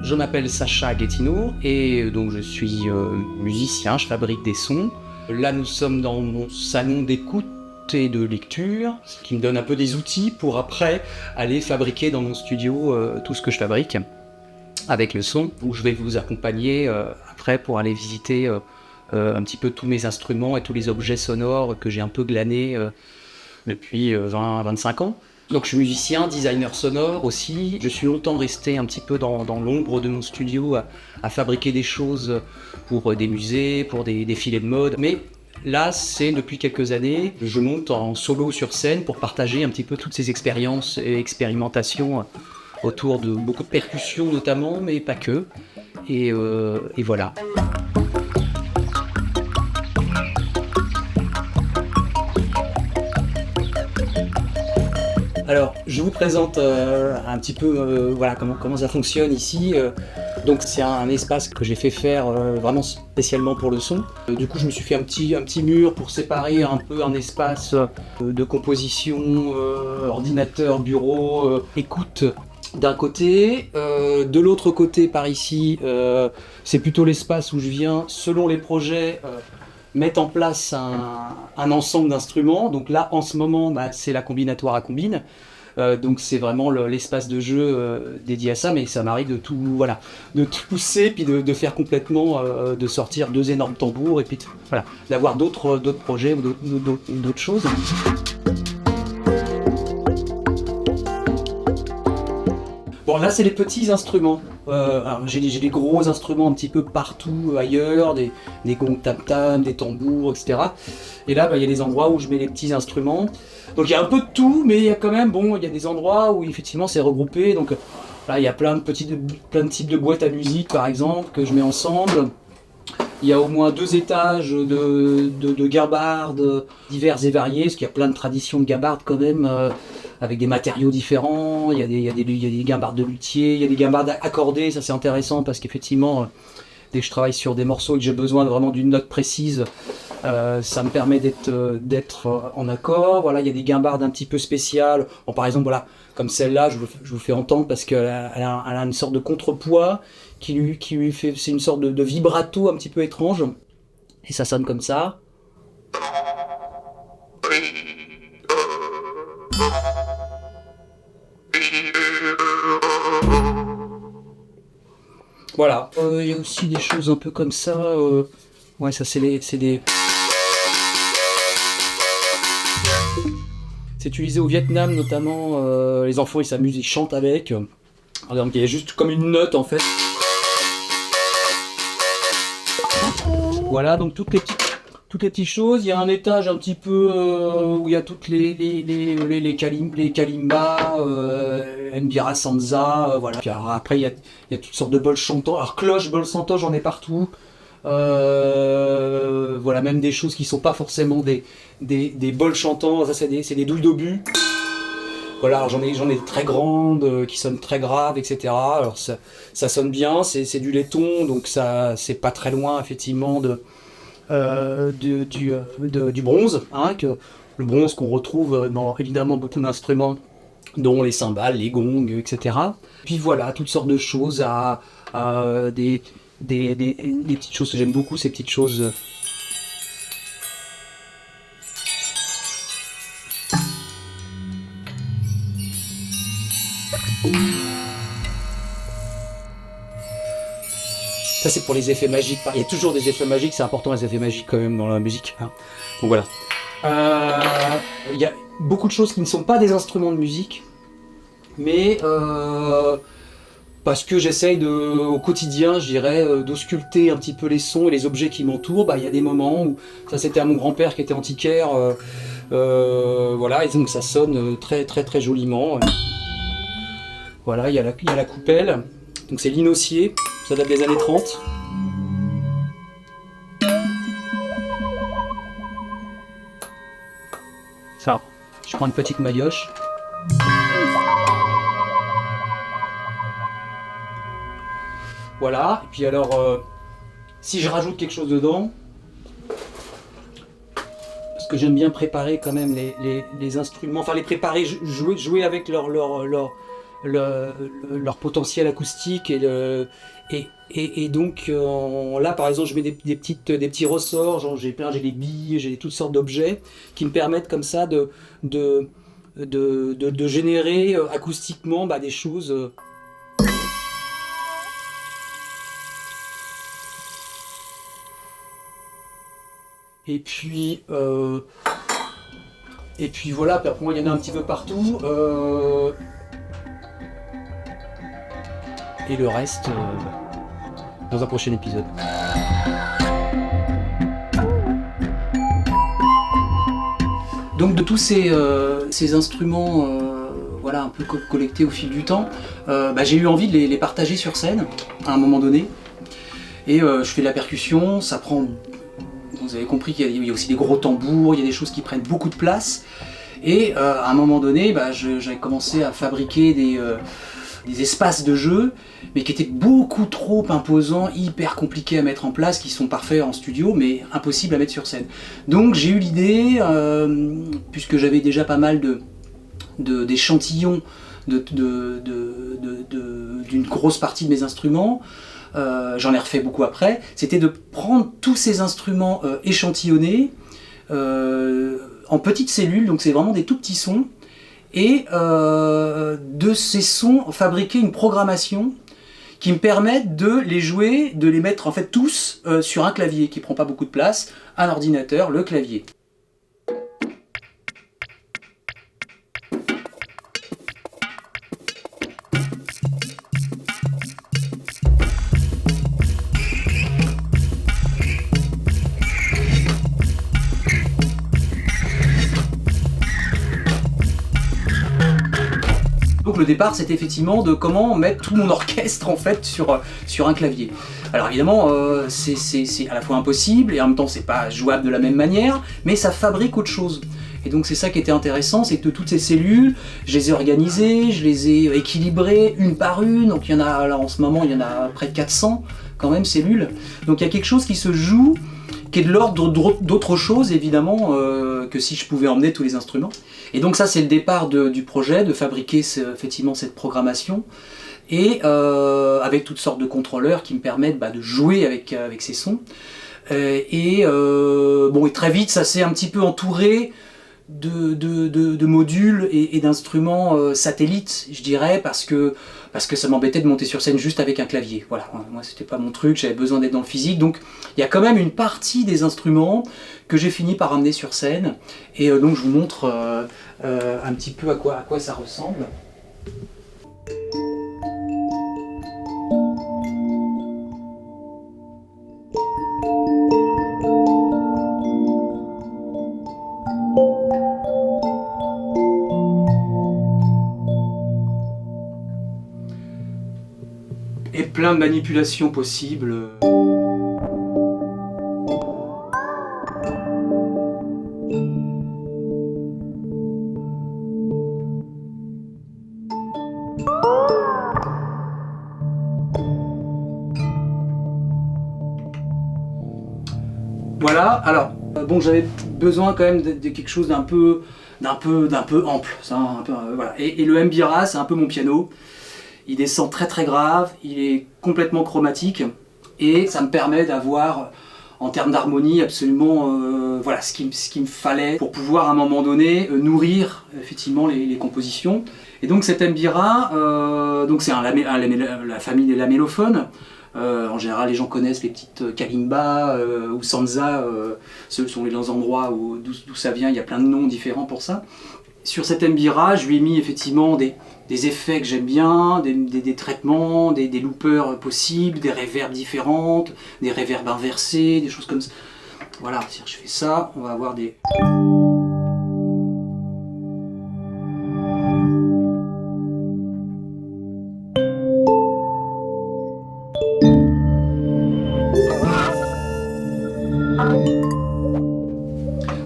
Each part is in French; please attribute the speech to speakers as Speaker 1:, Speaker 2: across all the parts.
Speaker 1: Je m'appelle Sacha Guetino et donc je suis musicien, je fabrique des sons. Là nous sommes dans mon salon d'écoute et de lecture, ce qui me donne un peu des outils pour après aller fabriquer dans mon studio tout ce que je fabrique avec le son, où je vais vous accompagner après pour aller visiter un petit peu tous mes instruments et tous les objets sonores que j'ai un peu glanés depuis 20-25 ans. Donc je suis musicien, designer sonore aussi. Je suis longtemps resté un petit peu dans l'ombre de mon studio à fabriquer des choses pour des musées, pour des défilés de mode. Mais là, c'est depuis quelques années, je monte en solo sur scène pour partager un petit peu toutes ces expériences et expérimentations autour de beaucoup de percussions notamment, mais pas que. Et voilà. Alors, je vous présente un petit peu voilà, comment ça fonctionne ici. Donc c'est un espace que j'ai fait faire vraiment spécialement pour le son. Du coup, je me suis fait un petit mur pour séparer un peu un espace de composition, ordinateur, bureau, écoute d'un côté. De l'autre côté, par ici, c'est plutôt l'espace où je viens, selon les projets, mettre en place un ensemble d'instruments. Donc là, en ce moment, c'est la combinatoire à combine. Donc c'est vraiment l'espace de jeu dédié à ça, mais ça m'arrive de tout pousser, puis de faire complètement, de sortir 2 énormes tambours, et puis d'avoir d'autres projets ou d'autres choses. Bon, là c'est les petits instruments. Alors, j'ai des gros instruments un petit peu partout ailleurs, des gongs tam-tam, des tambours, etc. Et là, il y a des endroits où je mets les petits instruments. Donc il y a un peu de tout, mais il y a quand même, il y a des endroits où effectivement c'est regroupé. Donc là, il y a plein de types de boîtes à musique, par exemple, que je mets ensemble. Il y a au moins 2 étages de gabardes divers et variés, parce qu'il y a plein de traditions de gabardes quand même, avec des matériaux différents. Il y a des gabardes de luthier, il y a des gabardes accordées, ça c'est intéressant parce qu'effectivement, dès que je travaille sur des morceaux et que j'ai besoin vraiment d'une note précise, ça me permet d'être en accord. Voilà, il y a des guimbardes un petit peu spéciales. Bon, par exemple, voilà, comme celle-là, je vous fais entendre parce qu'elle a une sorte de contrepoids qui lui fait, c'est une sorte de vibrato un petit peu étrange. Et ça sonne comme ça. Voilà. Il y a aussi des choses un peu comme ça. Ouais, ça c'est des... C'est utilisé au Vietnam notamment, les enfants ils s'amusent, ils chantent avec. Donc il y a juste comme une note en fait. Voilà, donc toutes les petites choses. Il y a un étage un petit peu où il y a toutes les kalimbas, Mbira Sanza, voilà. Puis alors, après il y a toutes sortes de bols chantants. Alors cloche, bols chantants, j'en ai partout. Voilà, même des choses qui sont pas forcément des bols chantants, ça c'est des douilles d'obus. Voilà, j'en ai très grandes qui sonnent très graves, etc. Alors ça sonne bien, c'est du laiton, donc ça c'est pas très loin effectivement du bronze, hein, le bronze qu'on retrouve dans évidemment beaucoup d'instruments, dont les cymbales, les gongs, etc. Puis voilà, toutes sortes de choses des petites choses que j'aime beaucoup, ces petites choses. Ça c'est pour les effets magiques. Il y a toujours des effets magiques, c'est important les effets magiques quand même dans la musique. Hein. Donc voilà. Il y a beaucoup de choses qui ne sont pas des instruments de musique, mais parce que j'essaye au quotidien, je dirais, d'ausculter un petit peu les sons et les objets qui m'entourent. Il y a des moments où, ça c'était à mon grand-père qui était antiquaire, voilà, et donc ça sonne très très très joliment. Voilà, il y a la coupelle, donc c'est l'Inocier, ça date des années 30. Ça, je prends une petite maillotche. Voilà, et puis alors, si je rajoute quelque chose dedans, parce que j'aime bien préparer quand même les instruments, enfin les préparer, jouer avec leur potentiel acoustique et donc là par exemple je mets des petits ressorts, genre j'ai des billes, j'ai toutes sortes d'objets qui me permettent comme ça de générer acoustiquement des choses. Et puis voilà, puis après moi il y en a un petit peu partout. Et le reste dans un prochain épisode. Donc de tous ces instruments voilà, un peu collectés au fil du temps, j'ai eu envie de les partager sur scène à un moment donné. Et je fais de la percussion, ça prend... Vous avez compris qu'il y a aussi des gros tambours, il y a des choses qui prennent beaucoup de place. Et à un moment donné, j'avais commencé à fabriquer des espaces de jeu, mais qui étaient beaucoup trop imposants, hyper compliqués à mettre en place, qui sont parfaits en studio, mais impossibles à mettre sur scène. Donc j'ai eu l'idée, puisque j'avais déjà pas mal d'échantillons d'une grosse partie de mes instruments, j'en ai refait beaucoup après, c'était de prendre tous ces instruments échantillonnés en petites cellules, donc c'est vraiment des tout petits sons, et de ces sons fabriquer une programmation qui me permette de les jouer, de les mettre en fait tous sur un clavier qui prend pas beaucoup de place, un ordinateur, le clavier. Donc le départ, c'était effectivement de comment mettre tout mon orchestre en fait sur un clavier. Alors évidemment, c'est à la fois impossible et en même temps c'est pas jouable de la même manière, mais ça fabrique autre chose. Et donc c'est ça qui était intéressant, c'est que toutes ces cellules, je les ai organisées, je les ai équilibrées une par une. Donc il y en a là en ce moment, il y en a près de 400 quand même cellules. Donc il y a quelque chose qui se joue, qui est de l'ordre d'autre chose évidemment que si je pouvais emmener tous les instruments. Et donc ça c'est le départ du projet, de fabriquer effectivement cette programmation, et avec toutes sortes de contrôleurs qui me permettent de jouer avec ces sons. Et très vite ça s'est un petit peu entouré de modules et d'instruments satellites, je dirais, parce que ça m'embêtait de monter sur scène juste avec un clavier. Voilà, moi c'était pas mon truc, j'avais besoin d'être dans le physique, donc il y a quand même une partie des instruments que j'ai fini par amener sur scène, et donc je vous montre un petit peu à quoi ça ressemble. Et plein de manipulations possibles. Voilà, alors, j'avais besoin quand même de quelque chose d'un peu ample, ça, voilà. Et le Mbira, c'est un peu mon piano. Il descend très très grave, il est complètement chromatique, et ça me permet d'avoir, en termes d'harmonie, absolument voilà, ce qu'il me fallait pour pouvoir à un moment donné nourrir effectivement les compositions. Et donc cet Mbira, c'est la famille des lamellophones. En général, les gens connaissent les petites kalimba ou sanza, ce sont les endroits d'où ça vient, il y a plein de noms différents pour ça. Sur cet Mbira, je lui ai mis effectivement des effets que j'aime bien, des traitements, des loopers possibles, des reverbs différentes, des reverbs inversés, des choses comme ça. Voilà, si je fais ça, on va avoir des...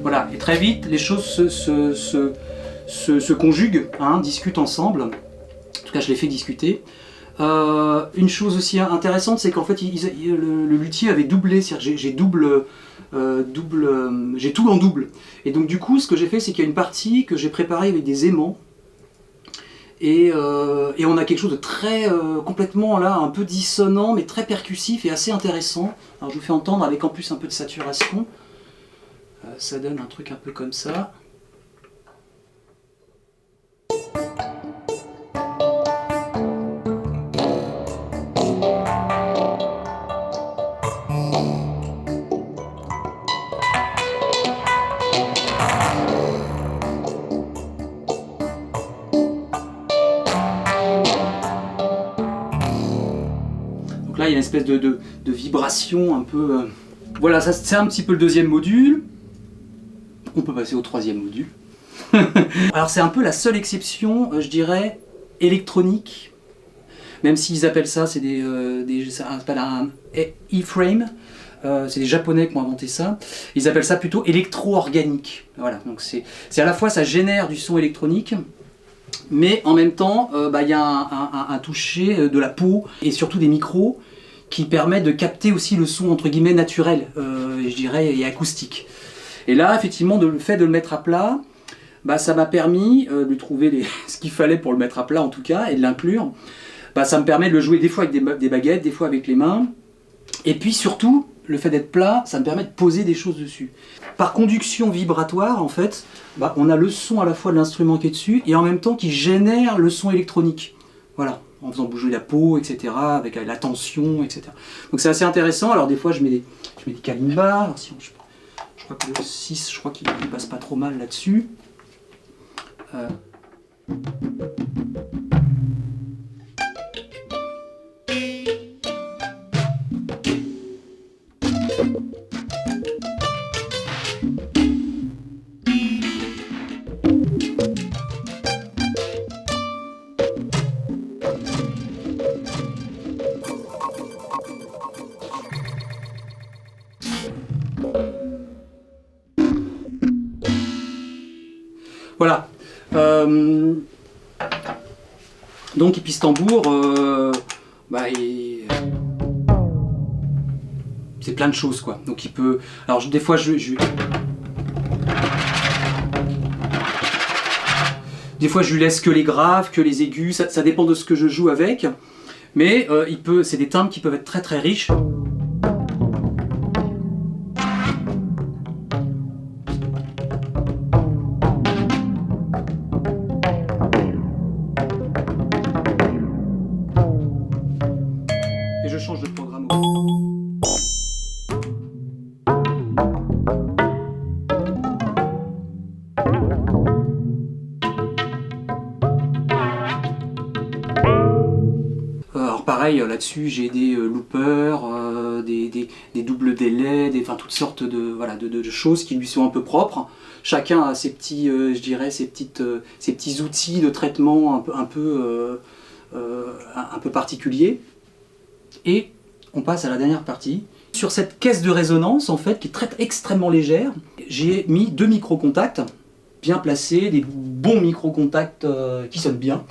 Speaker 1: Voilà, et très vite, les choses se conjuguent, discutent ensemble. En tout cas, je les fais discuter. Une chose aussi intéressante, c'est qu'en fait, le luthier avait doublé, c'est-à-dire j'ai tout en double. Et donc du coup, ce que j'ai fait, c'est qu'il y a une partie que j'ai préparée avec des aimants. Et on a quelque chose de très complètement là, un peu dissonant, mais très percussif et assez intéressant. Alors je vous fais entendre avec en plus un peu de saturation. Ça donne un truc un peu comme ça. Donc là, il y a une espèce de vibration un peu... Voilà, ça c'est un petit peu le deuxième module. On peut passer au troisième module. Alors c'est un peu la seule exception, je dirais, électronique. Même s'ils appellent ça, c'est ça s'appelle un E-frame. C'est des Japonais qui ont inventé ça. Ils appellent ça plutôt électro-organique. Voilà, donc c'est à la fois ça génère du son électronique, mais en même temps, il y a un toucher de la peau et surtout des micros qui permettent de capter aussi le son entre guillemets naturel, je dirais, et acoustique. Et là, effectivement, le fait de le mettre à plat, ça m'a permis de trouver ce qu'il fallait pour le mettre à plat en tout cas, et de l'inclure. Ça me permet de le jouer des fois avec des baguettes, des fois avec les mains. Et puis surtout, le fait d'être plat, ça me permet de poser des choses dessus. Par conduction vibratoire, en fait, on a le son à la fois de l'instrument qui est dessus, et en même temps qui génère le son électronique. Voilà, en faisant bouger la peau, etc., avec la tension, etc. Donc c'est assez intéressant. Alors des fois, je mets des kalimbas. Alors, si je crois que le 6, je crois qu'il passe pas trop mal là-dessus. Voilà. Donc Épice Tambour, c'est plein de choses quoi. Donc il peut. Alors des fois des fois je lui laisse que les graves, que les aigus, ça dépend de ce que je joue avec. Mais c'est des timbres qui peuvent être très très riches. Et je change de programme. Alors pareil, là-dessus j'ai des loopers, des doubles délais, enfin toutes sortes de choses qui lui sont un peu propres. Chacun a ses petits, je dirais, ses petits outils de traitement un peu particuliers. Et on passe à la dernière partie. Sur cette caisse de résonance, en fait, qui est extrêmement légère, j'ai mis 2 micro-contacts bien placés, des bons micro-contacts qui sonnent bien.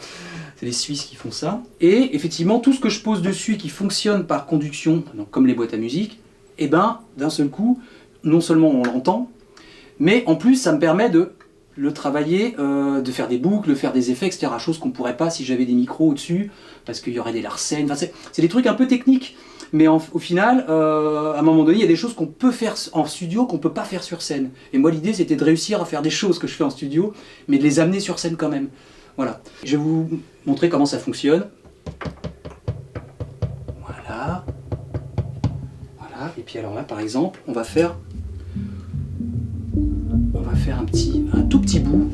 Speaker 1: C'est les Suisses qui font ça. Et effectivement, tout ce que je pose dessus qui fonctionne par conduction, donc comme les boîtes à musique, d'un seul coup, non seulement on l'entend, mais en plus ça me permet de le travailler, de faire des boucles, de faire des effets, etc. Chose qu'on ne pourrait pas si j'avais des micros au-dessus, parce qu'il y aurait des larcènes. Enfin, c'est des trucs un peu techniques, mais au final, à un moment donné, il y a des choses qu'on peut faire en studio qu'on ne peut pas faire sur scène. Et moi, l'idée, c'était de réussir à faire des choses que je fais en studio, mais de les amener sur scène quand même. Voilà. Je vais vous montrer comment ça fonctionne. Voilà. Voilà. Et puis alors là, par exemple, on va faire un tout petit bout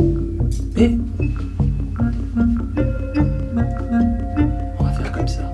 Speaker 1: et on va faire comme ça.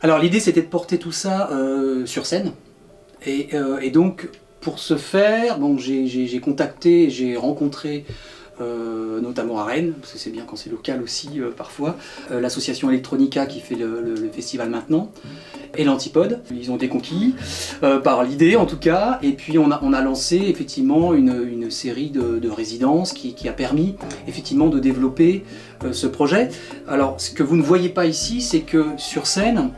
Speaker 1: Alors l'idée c'était de porter tout ça sur scène. Et donc pour ce faire, bon, j'ai contacté, j'ai rencontré notamment à Rennes, parce que c'est bien quand c'est local aussi parfois, l'association Electronica qui fait le festival maintenant, et l'Antipode. Ils ont été conquis par l'idée en tout cas, et puis on a lancé effectivement une série de résidences qui a permis effectivement de développer ce projet. Alors ce que vous ne voyez pas ici, c'est que sur scène,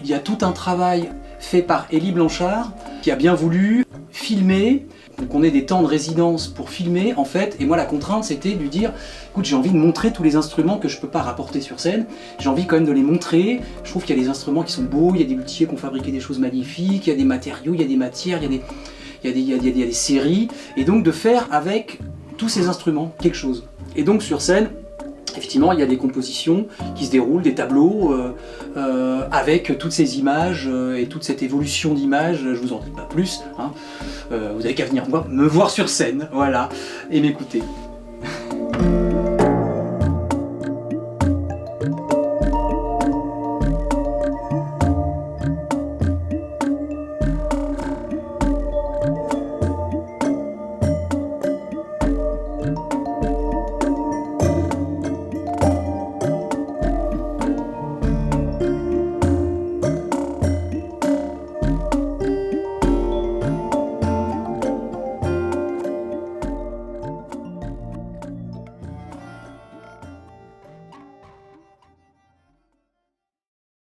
Speaker 1: il y a tout un travail fait par Élie Blanchard qui a bien voulu filmer. Donc on ait des temps de résidence pour filmer en fait, et moi la contrainte c'était de lui dire écoute, j'ai envie de montrer tous les instruments que je peux pas rapporter sur scène, j'ai envie quand même de les montrer, je trouve qu'il y a des instruments qui sont beaux, il y a des luthiers qui ont fabriqué des choses magnifiques, il y a des matériaux, il y a des matières, il y a des séries, et donc de faire avec tous ces instruments quelque chose. Et donc sur scène, effectivement, il y a des compositions qui se déroulent, des tableaux avec toutes ces images et toute cette évolution d'images. Je vous en dis pas plus. Hein. Vous avez qu'à venir me voir sur scène, voilà, et m'écouter.